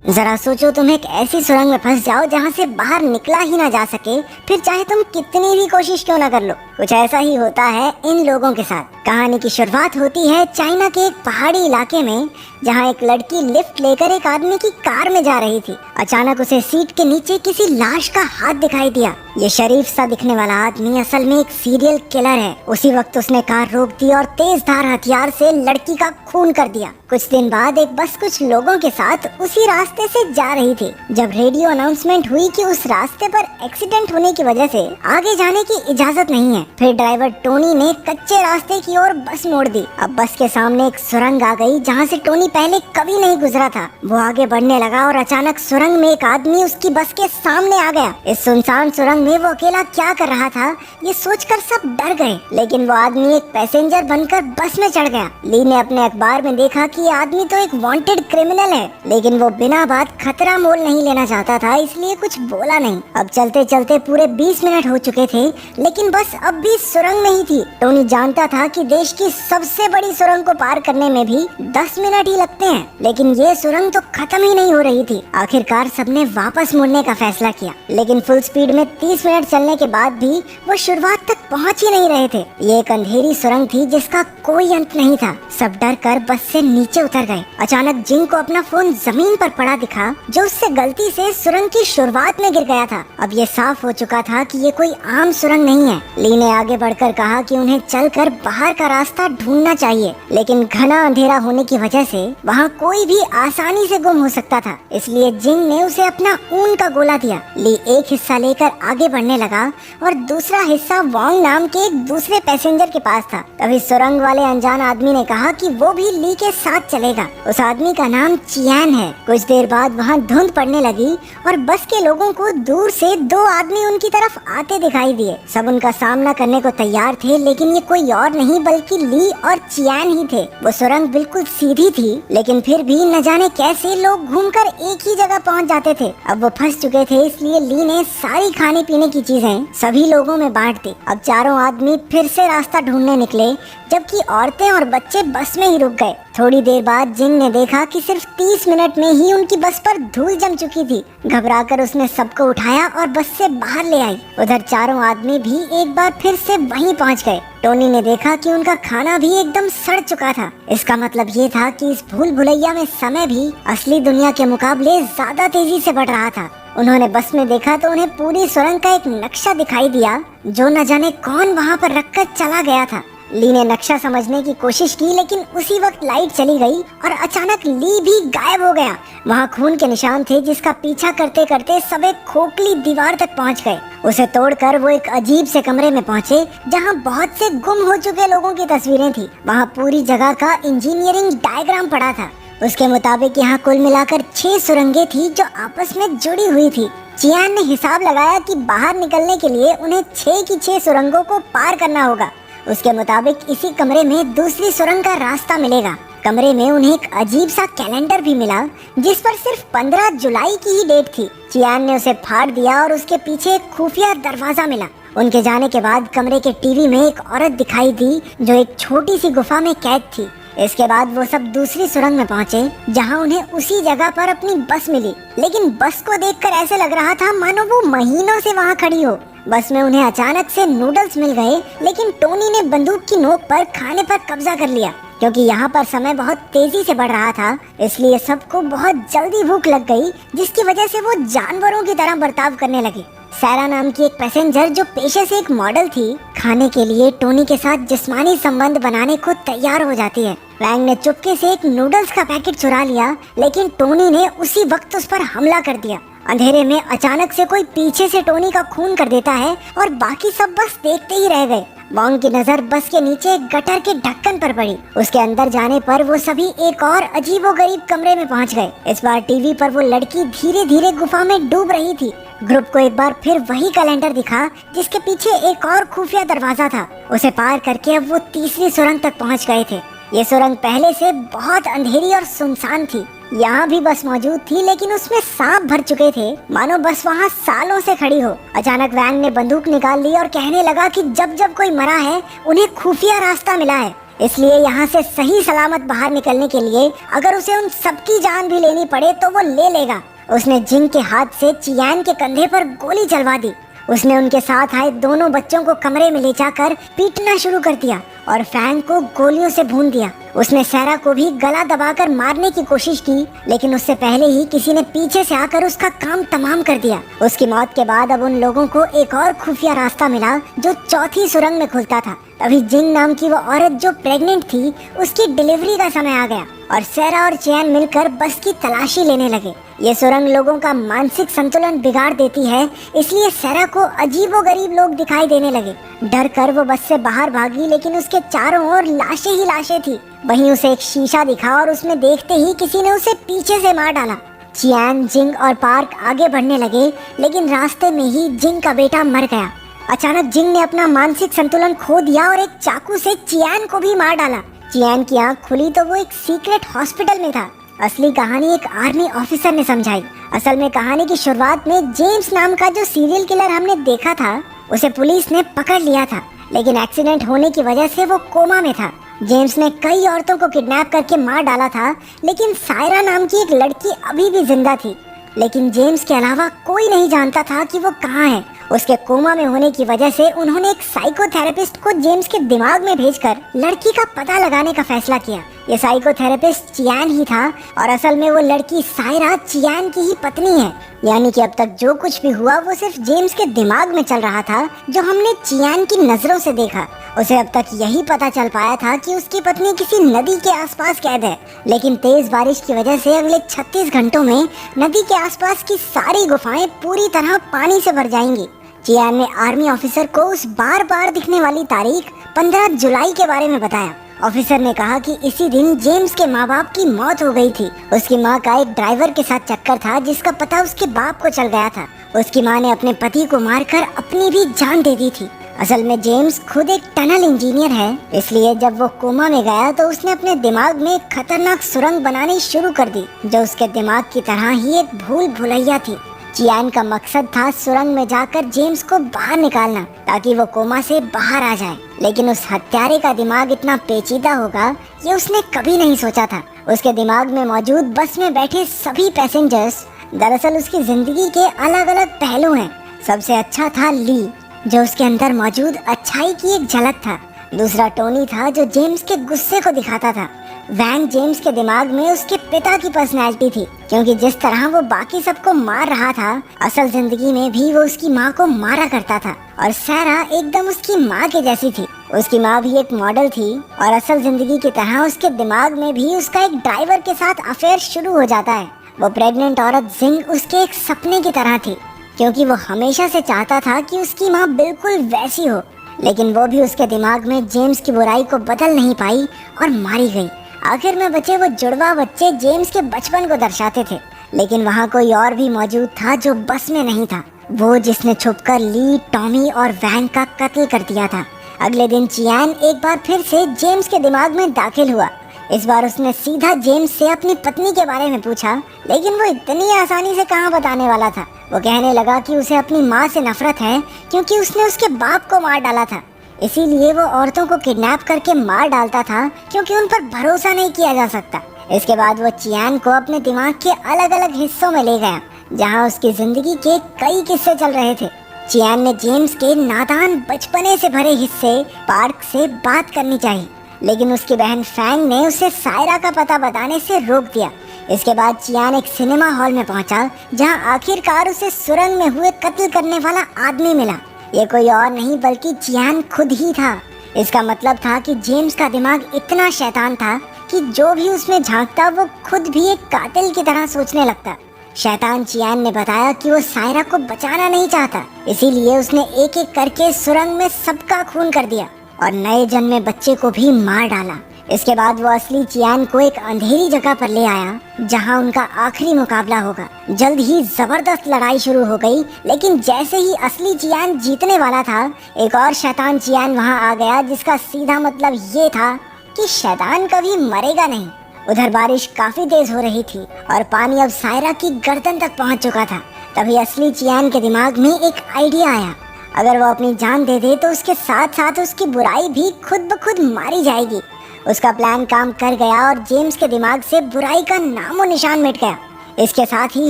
जरा सोचो, तुम एक ऐसी सुरंग में फंस जाओ जहाँ से बाहर निकला ही ना जा सके, फिर चाहे तुम कितनी भी कोशिश क्यों ना कर लो। कुछ ऐसा ही होता है इन लोगों के साथ। कहानी की शुरुआत होती है चाइना के एक पहाड़ी इलाके में, जहाँ एक लड़की लिफ्ट लेकर एक आदमी की कार में जा रही थी। अचानक उसे सीट के नीचे किसी लाश का हाथ दिखाई दिया। ये शरीफ सा दिखने वाला आदमी असल में एक सीरियल किलर है। उसी वक्त उसने कार रोक दी और तेज धार हथियार से लड़की का खून कर दिया। कुछ दिन बाद एक बस कुछ लोगों के साथ उसी रास्ते से जा रही थी, जब रेडियो अनाउंसमेंट हुई कि उस रास्ते पर एक्सीडेंट होने की वजह से आगे जाने की इजाजत नहीं है। फिर ड्राइवर टोनी ने कच्चे रास्ते की ओर बस मोड़ दी। अब बस के सामने एक सुरंग आ गई जहाँ से टोनी पहले कभी नहीं गुजरा था। वो आगे बढ़ने लगा और अचानक सुरंग में एक आदमी उसकी बस के सामने आ गया। इस सुनसान सुरंग में वो अकेला क्या कर रहा था, ये सोचकर सब डर गए, लेकिन वो आदमी एक पैसेंजर बनकर बस में चढ़ गया। ली ने अपने अखबार में देखा कि ये आदमी तो एक वांटेड क्रिमिनल है, लेकिन वो बिना बात खतरा मोल नहीं लेना चाहता था, इसलिए कुछ बोला नहीं। अब चलते चलते पूरे 20 मिनट हो चुके थे, लेकिन बस अब भी सुरंग में ही थी। टोनी जानता था कि देश की सबसे बड़ी सुरंग को पार करने में भी 10 मिनट ही लगते हैं, लेकिन ये सुरंग तो खत्म ही नहीं हो रही थी। आखिरकार सबने वापस मुड़ने का फैसला किया, लेकिन फुल स्पीड में 30 मिनट चलने के बाद भी वो शुरुआत तक पहुंच ही नहीं रहे थे। ये एक अंधेरी सुरंग थी जिसका कोई अंत नहीं था। सब डर कर बस से नीचे उतर गए। अचानक जिंग को अपना फोन जमीन पर पड़ा दिखा, जो उससे गलती से सुरंग की शुरुआत में गिर गया था। अब ये साफ हो चुका था कि ये कोई आम सुरंग नहीं है। ली ने आगे बढ़कर कहा कि उन्हें चलकर बाहर का रास्ता ढूंढना चाहिए, लेकिन घना अंधेरा होने की वजह से वहाँ कोई भी आसानी से गुम हो सकता था, इसलिए जिंग ने उसे अपना ऊन का गोला दिया। ली एक हिस्सा लेकर आगे बढ़ने लगा और दूसरा हिस्सा वांग नाम के एक दूसरे पैसेंजर के पास था। तभी सुरंग वाले अनजान आदमी ने कहा कि वो भी ली के साथ चलेगा। उस आदमी का नाम चियान है। कुछ देर बाद वहाँ धुंध पड़ने लगी और बस के लोगों को दूर से 2 आदमी उनकी तरफ आते दिखाई दिए। सब उनका सामना करने को तैयार थे, लेकिन ये कोई और नहीं बल्कि ली और चियान ही थे। वो सुरंग बिल्कुल सीधी थी, लेकिन फिर भी न जाने कैसे लोग घूमकर एक ही जगह पहुंच जाते थे। अब वो फंस चुके थे, इसलिए ली ने सारी खाने पीने की चीजें सभी लोगों में बांट दी। अब चारों आदमी फिर से रास्ता ढूंढने निकले, जबकि औरतें और बच्चे बस में ही रुक गए। थोड़ी देर बाद जिंग ने देखा कि सिर्फ 30 मिनट में ही उनकी बस पर धूल जम चुकी थी। घबराकर उसने सबको उठाया और बस से बाहर ले आई। उधर चारों आदमी भी एक बार फिर से वहीं पहुंच गए। टोनी ने देखा कि उनका खाना भी एकदम सड़ चुका था। इसका मतलब ये था कि इस भूल भुलैया में समय भी असली दुनिया के मुकाबले ज्यादा तेजी से बढ़ रहा था। उन्होंने बस में देखा तो उन्हें पूरी सुरंग का एक नक्शा दिखाई दिया, जो न जाने कौन वहाँ पर रखकर चला गया था। ली ने नक्शा समझने की कोशिश की, लेकिन उसी वक्त लाइट चली गई और अचानक ली भी गायब हो गया। वहाँ खून के निशान थे, जिसका पीछा करते करते सब एक खोखली दीवार तक पहुँच गए। उसे तोड़कर वो एक अजीब से कमरे में पहुँचे, जहाँ बहुत से गुम हो चुके लोगों की तस्वीरें थी। वहाँ पूरी जगह का इंजीनियरिंग डायग्राम पड़ा था। उसके मुताबिक यहाँ कुल मिलाकर 6 सुरंगें थी जो आपस में जुड़ी हुई थी। चियान ने हिसाब लगाया कि बाहर निकलने के लिए उन्हें 6 की 6 सुरंगों को पार करना होगा। उसके मुताबिक इसी कमरे में दूसरी सुरंग का रास्ता मिलेगा। कमरे में उन्हें एक अजीब सा कैलेंडर भी मिला, जिस पर सिर्फ 15 जुलाई की ही डेट थी। चियान ने उसे फाड़ दिया और उसके पीछे एक खुफिया दरवाजा मिला। उनके जाने के बाद कमरे के टीवी में एक औरत दिखाई दी, जो एक छोटी सी गुफा में कैद थी। इसके बाद वो सब दूसरी सुरंग में पहुंचे, जहां उन्हें उसी जगह पर अपनी बस मिली। लेकिन बस को देखकर ऐसे लग रहा था मानो वो महीनों से वहां खड़ी हो। बस में उन्हें अचानक से नूडल्स मिल गए, लेकिन टोनी ने बंदूक की नोक पर खाने पर कब्जा कर लिया। क्योंकि यहाँ पर समय बहुत तेजी से बढ़ रहा था, इसलिए सबको बहुत जल्दी भूख लग गई, जिसकी वजह से वो जानवरों की तरह बर्ताव करने लगे। सैरा नाम की एक पैसेंजर, जो पेशे से एक मॉडल थी, खाने के लिए टोनी के साथ जिस्मानी संबंध बनाने को तैयार हो जाती है। वैंग ने चुपके से एक नूडल्स का पैकेट चुरा लिया, लेकिन टोनी ने उसी वक्त उस पर हमला कर दिया। अंधेरे में अचानक से कोई पीछे से टोनी का खून कर देता है और बाकी सब बस देखते ही रह गए। वांग की नजर बस के नीचे एक गटर के ढक्कन पर पड़ी। उसके अंदर जाने पर वो सभी एक और अजीबोगरीब कमरे में पहुंच गए। इस बार टीवी पर वो लड़की धीरे धीरे गुफा में डूब रही थी। ग्रुप को एक बार फिर वही कैलेंडर दिखा, जिसके पीछे एक और खुफिया दरवाजा था। उसे पार करके अब वो तीसरी सुरंग तक पहुंच गए थे। ये सुरंग पहले से बहुत अंधेरी और सुनसान थी। यहाँ भी बस मौजूद थी, लेकिन उसमें सांप भर चुके थे, मानो बस वहाँ सालों से खड़ी हो। अचानक वैंग ने बंदूक निकाल ली और कहने लगा कि जब जब कोई मरा है, उन्हें खुफिया रास्ता मिला है। इसलिए यहाँ से सही सलामत बाहर निकलने के लिए अगर उसे उन सबकी जान भी लेनी पड़े तो वो ले लेगा। उसने जिंग के हाथ से चियान के कंधे पर गोली चलवा दी। उसने उनके साथ आए दोनों बच्चों को कमरे में ले जाकर पीटना शुरू कर दिया और फैंग को गोलियों से भून दिया। उसने सैरा को भी गला दबाकर मारने की कोशिश की, लेकिन उससे पहले ही किसी ने पीछे से आकर उसका काम तमाम कर दिया। उसकी मौत के बाद अब उन लोगों को एक और खुफिया रास्ता मिला जो चौथी सुरंग में खुलता था। तभी जिंग नाम की वो औरत जो प्रेग्नेंट थी, उसकी डिलीवरी का समय आ गया और सैरा और चियान मिलकर बस की तलाशी लेने लगे। ये सुरंग लोगों का मानसिक संतुलन बिगाड़ देती है, इसलिए सैरा को अजीबोगरीब लोग दिखाई देने लगे। डर कर वो बस से बाहर भागी, लेकिन उसके चारों ओर लाशें ही लाशें थी। वहीं उसे एक शीशा दिखा और उसमें देखते ही किसी ने उसे पीछे से मार डाला। चियान, जिंग और पार्क आगे बढ़ने लगे, लेकिन रास्ते में ही जिंग का बेटा मर गया। अचानक जिंग ने अपना मानसिक संतुलन खो दिया और एक चाकू से चियान को भी मार डाला। चियान की आंख खुली तो वो एक सीक्रेट हॉस्पिटल में था। असली कहानी एक आर्मी ऑफिसर ने समझाई। असल में कहानी की शुरुआत में जेम्स नाम का जो सीरियल किलर हमने देखा था, उसे पुलिस ने पकड़ लिया था, लेकिन एक्सीडेंट होने की वजह से वो कोमा में था। जेम्स ने कई औरतों को किडनैप करके मार डाला था, लेकिन सायरा नाम की एक लड़की अभी भी जिंदा थी। लेकिन जेम्स के अलावा कोई नहीं जानता था कि वो कहाँ है। उसके कोमा में होने की वजह से उन्होंने एक साइकोथेरेपिस्ट को जेम्स के दिमाग में भेजकर लड़की का पता लगाने का फैसला किया। ये साइकोथेरेपिस्ट चियान ही था और असल में वो लड़की सायरा चियान की ही पत्नी है। यानी कि अब तक जो कुछ भी हुआ वो सिर्फ जेम्स के दिमाग में चल रहा था, जो हमने चियान की नजरों से देखा। उसे अब तक यही पता चल पाया था कि उसकी पत्नी किसी नदी के आसपास कैद है, लेकिन तेज बारिश की वजह से अगले 36 घंटों में नदी के आसपास की सारी गुफाएं पूरी तरह पानी से भर जाएंगी। चियान ने आर्मी ऑफिसर को उस बार बार दिखने वाली तारीख 15 जुलाई के बारे में बताया। ऑफिसर ने कहा कि इसी दिन जेम्स के माँ बाप की मौत हो गई थी। उसकी माँ का एक ड्राइवर के साथ चक्कर था जिसका पता उसके बाप को चल गया था। उसकी माँ ने अपने पति को मारकर अपनी भी जान दे दी थी। असल में जेम्स खुद एक टनल इंजीनियर है, इसलिए जब वो कोमा में गया तो उसने अपने दिमाग में एक खतरनाक सुरंग बनानी शुरू कर दी, जो उसके दिमाग की तरह ही एक भूल भुलैया थी। चियान का मकसद था सुरंग में जाकर जेम्स को बाहर निकालना, ताकि वो कोमा से बाहर आ जाए। लेकिन उस हत्यारे का दिमाग इतना पेचीदा होगा ये उसने कभी नहीं सोचा था। उसके दिमाग में मौजूद बस में बैठे सभी पैसेंजर्स दरअसल उसकी जिंदगी के अलग अलग पहलू हैं। सबसे अच्छा था ली, जो उसके अंदर मौजूद अच्छाई की एक झलक था। दूसरा टोनी था, जो जेम्स के गुस्से को दिखाता था। वैंग जेम्स के दिमाग में उसके पिता की पर्सनैलिटी थी, क्योंकि जिस तरह वो बाकी सबको मार रहा था, असल जिंदगी में भी वो उसकी माँ को मारा करता था। और सैरा एकदम उसकी माँ के जैसी थी। उसकी माँ भी एक मॉडल थी और असल जिंदगी की तरह उसके दिमाग में भी उसका एक ड्राइवर के साथ अफेयर शुरू हो जाता है। वो प्रेग्नेंट औरत जिंग उसके एक सपने की तरह थी, क्योंकि वो हमेशा से चाहता था कि उसकी माँ बिल्कुल वैसी हो। लेकिन वो भी उसके दिमाग में जेम्स की बुराई को बदल नहीं पाई और मारी गई। आखिर में बचे वो जुड़वा बच्चे जेम्स के बचपन को दर्शाते थे। लेकिन वहाँ कोई और भी मौजूद था जो बस में नहीं था, वो जिसने छुपकर ली, टॉमी और वैंग का कत्ल कर दिया था। अगले दिन चियान एक बार फिर से जेम्स के दिमाग में दाखिल हुआ। इस बार उसने सीधा जेम्स से अपनी पत्नी के बारे में पूछा, लेकिन वो इतनी आसानी से कहाँ बताने वाला था। वो कहने लगा कि उसे अपनी माँ से नफरत है, क्योंकि उसने उसके बाप को मार डाला था। इसीलिए वो औरतों को किडनैप करके मार डालता था, क्योंकि उन पर भरोसा नहीं किया जा सकता। इसके बाद वो चियान को अपने दिमाग के अलग अलग हिस्सों में ले गया, जहाँ उसकी जिंदगी के कई किस्से चल रहे थे। चियान ने जेम्स के नादान बचपने से भरे हिस्से पार्क से बात करनी चाहिए, लेकिन उसकी बहन फैंग ने उसे सायरा का पता बताने से रोक दिया। इसके बाद चियान एक सिनेमा हॉल में पहुंचा, जहां आखिरकार उसे सुरंग में हुए कत्ल करने वाला आदमी मिला। ये कोई और नहीं बल्कि चियान खुद ही था। इसका मतलब था कि जेम्स का दिमाग इतना शैतान था कि जो भी उसमें झांकता वो खुद भी एक कातिल की तरह सोचने लगता। शैतान चियान ने बताया कि वो सायरा को बचाना नहीं चाहता, इसीलिए उसने एक एक करके सुरंग में सबका खून कर दिया और नए जन्मे बच्चे को भी मार डाला। इसके बाद वो असली चियान को एक अंधेरी जगह पर ले आया, जहां उनका आखिरी मुकाबला होगा। जल्द ही जबरदस्त लड़ाई शुरू हो गई, लेकिन जैसे ही असली चियान जीतने वाला था, एक और शैतान चियान वहां आ गया, जिसका सीधा मतलब ये था कि शैतान कभी मरेगा नहीं। उधर बारिश काफी तेज हो रही थी और पानी अब सायरा की गर्दन तक पहुंच चुका था। तभी असली चियान के दिमाग में एक आइडिया आया। अगर वो अपनी जान दे दे तो उसके साथ साथ उसकी बुराई भी खुद ब खुद मारी जाएगी। उसका प्लान काम कर गया और जेम्स के दिमाग से बुराई का नामो निशान मिट गया। इसके साथ ही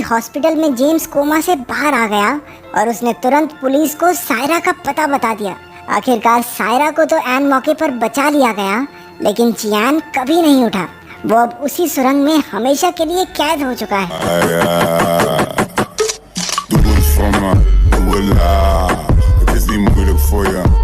हॉस्पिटल में जेम्स कोमा से बाहर आ गया और उसने तुरंत पुलिस को सायरा का पता बता दिया। आखिरकार सायरा को तो एन मौके पर बचा लिया गया, लेकिन चियान कभी नहीं उठा। वो अब उसी सुरंग में हमेशा के लिए कैद हो चुका है। Doe het voor me, doe het laag. Het is niet moeilijk voor je.